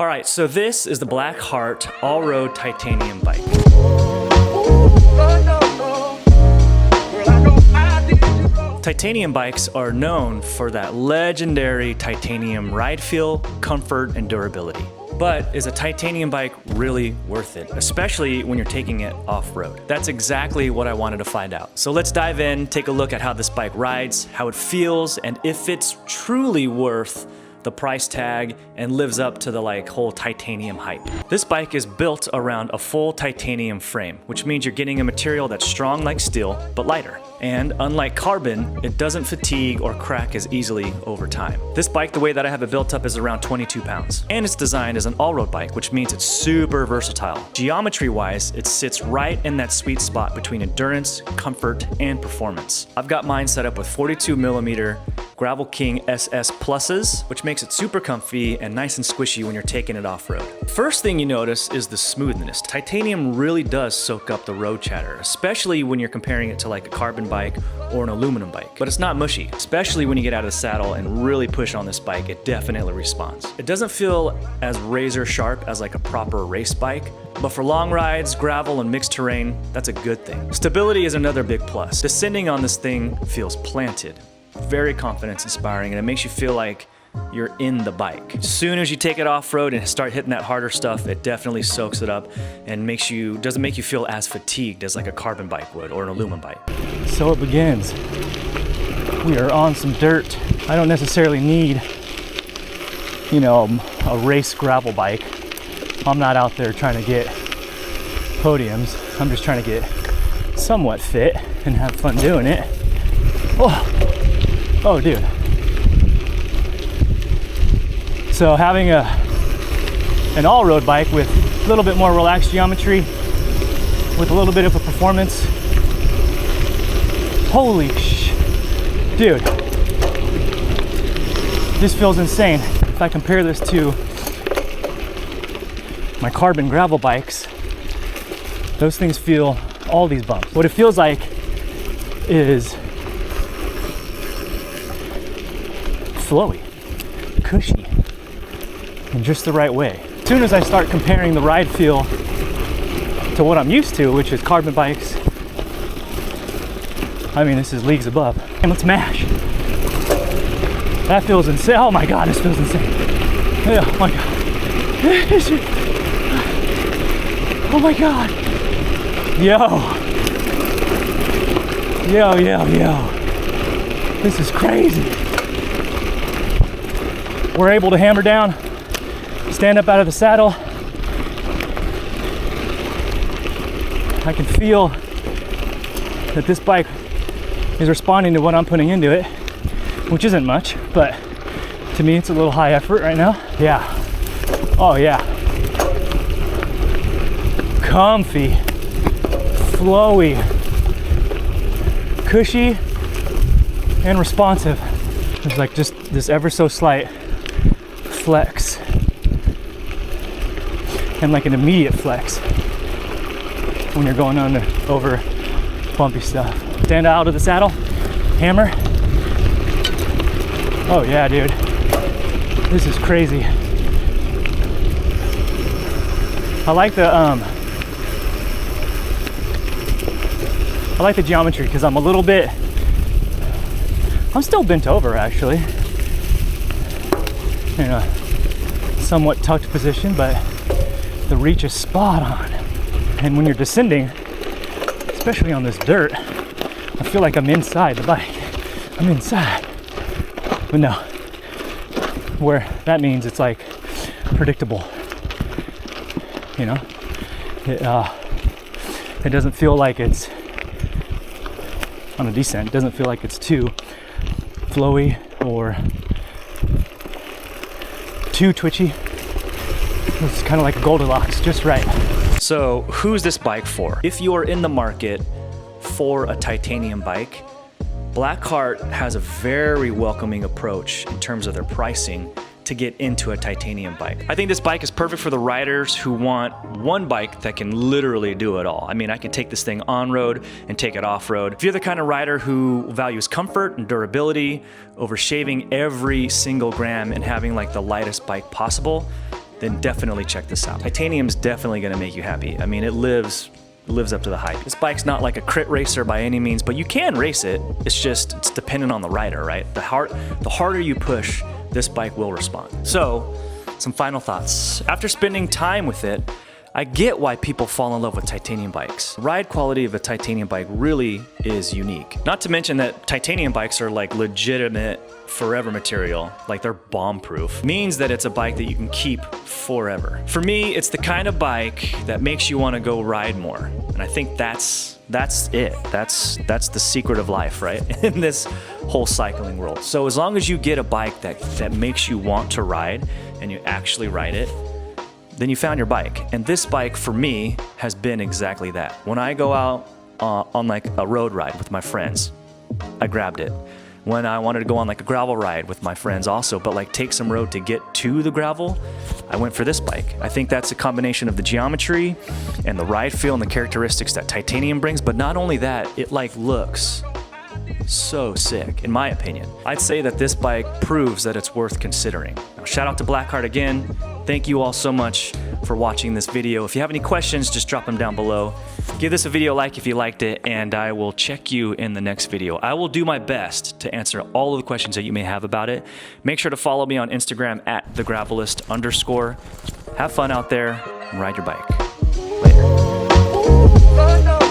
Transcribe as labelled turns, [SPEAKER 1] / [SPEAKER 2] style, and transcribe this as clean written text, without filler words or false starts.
[SPEAKER 1] All right, so this is the Blackheart all-road titanium bike. Titanium bikes are known for that legendary titanium ride feel, comfort, and durability. But is a titanium bike really worth it? Especially when you're taking it off-road. That's exactly what I wanted to find out. So let's dive in, take a look at how this bike rides, how it feels, and if it's truly worth the price tag and lives up to the whole titanium hype. This bike is built around a full titanium frame, which means you're getting a material that's strong like steel, but lighter. And unlike carbon, it doesn't fatigue or crack as easily over time. This bike, the way that I have it built up, is around 22 pounds. And it's designed as an all-road bike, which means it's super versatile. Geometry-wise, it sits right in that sweet spot between endurance, comfort, and performance. I've got mine set up with 42mm Gravel King SS Pluses, which makes it super comfy and nice and squishy when you're taking it off-road. First thing you notice is the smoothness. Titanium really does soak up the road chatter, especially when you're comparing it to like a carbon bike or an aluminum bike. But it's not mushy, especially when you get out of the saddle and really push on this bike, it definitely responds. It doesn't feel as razor sharp as like a proper race bike, but for long rides, gravel, and mixed terrain, that's a good thing. Stability is another big plus. Descending on this thing feels planted. Very confidence inspiring, and it makes you feel like you're in the bike. As soon as you take it off-road and start hitting that harder stuff, it definitely soaks it up and doesn't make you feel as fatigued as like a carbon bike would or an aluminum bike.
[SPEAKER 2] So it begins. We are on some dirt. I don't necessarily need, a race gravel bike. I'm not out there trying to get podiums. I'm just trying to get somewhat fit and have fun doing it. Oh, dude. So having an all-road bike with a little bit more relaxed geometry, with a little bit of a performance. Holy dude. This feels insane. If I compare this to my carbon gravel bikes, those things feel all these bumps. What it feels like is flowy, cushy, in just the right way. As soon as I start comparing the ride feel to what I'm used to, which is carbon bikes, I mean, this is leagues above. And let's mash. That feels insane. Oh my God, this feels insane. Oh my God. Oh my God. Yo. This is crazy. We're able to hammer down, stand up out of the saddle. I can feel that this bike is responding to what I'm putting into it, which isn't much, but to me it's a little high effort right now. Yeah. Oh yeah. Comfy, flowy, cushy, and responsive. It's like just this ever so slight flex and like an immediate flex when you're going over bumpy stuff. Stand out of the saddle, hammer. Oh yeah, dude, this is crazy. I like the geometry because I'm still bent over actually. In a somewhat tucked position, but the reach is spot on. And when you're descending, especially on this dirt, I feel like I'm inside the bike. I'm inside. But no, where that means it's like predictable. It doesn't feel like it's on a descent. It doesn't feel like it's too flowy or too twitchy. It's kind of like a Goldilocks, just right.
[SPEAKER 1] So who's this bike for? If you're in the market for a titanium bike, Blackheart has a very welcoming approach in terms of their pricing to get into a titanium bike. I think this bike is perfect for the riders who want one bike that can literally do it all. I mean, I can take this thing on-road and take it off-road. If you're the kind of rider who values comfort and durability over shaving every single gram and having like the lightest bike possible, then definitely check this out. Titanium's definitely gonna make you happy. I mean, it lives up to the hype. This bike's not like a crit racer by any means, but you can race it. It's dependent on the rider, right? The harder you push, this bike will respond. So, some final thoughts. After spending time with it, I get why people fall in love with titanium bikes. The ride quality of a titanium bike really is unique. Not to mention that titanium bikes are like legitimate forever material, like they're bomb proof. Means that it's a bike that you can keep forever. For me, it's the kind of bike that makes you want to go ride more. And I think that's it. That's the secret of life, right? In this whole cycling world. So as long as you get a bike that makes you want to ride and you actually ride it, then you found your bike. And this bike for me has been exactly that. When I go out on like a road ride with my friends, I grabbed it. When I wanted to go on like a gravel ride with my friends also, but like take some road to get to the gravel, I went for this bike. I think that's a combination of the geometry and the ride feel and the characteristics that titanium brings, but not only that, it like looks so sick, in my opinion. I'd say that this bike proves that it's worth considering. Now, shout out to Blackheart again. Thank you all so much for watching this video. If you have any questions, just drop them down below. Give this a video a like if you liked it, and I will check you in the next video. I will do my best to answer all of the questions that you may have about it. Make sure to follow me on Instagram at @thegravelist_. Have fun out there and ride your bike. Later.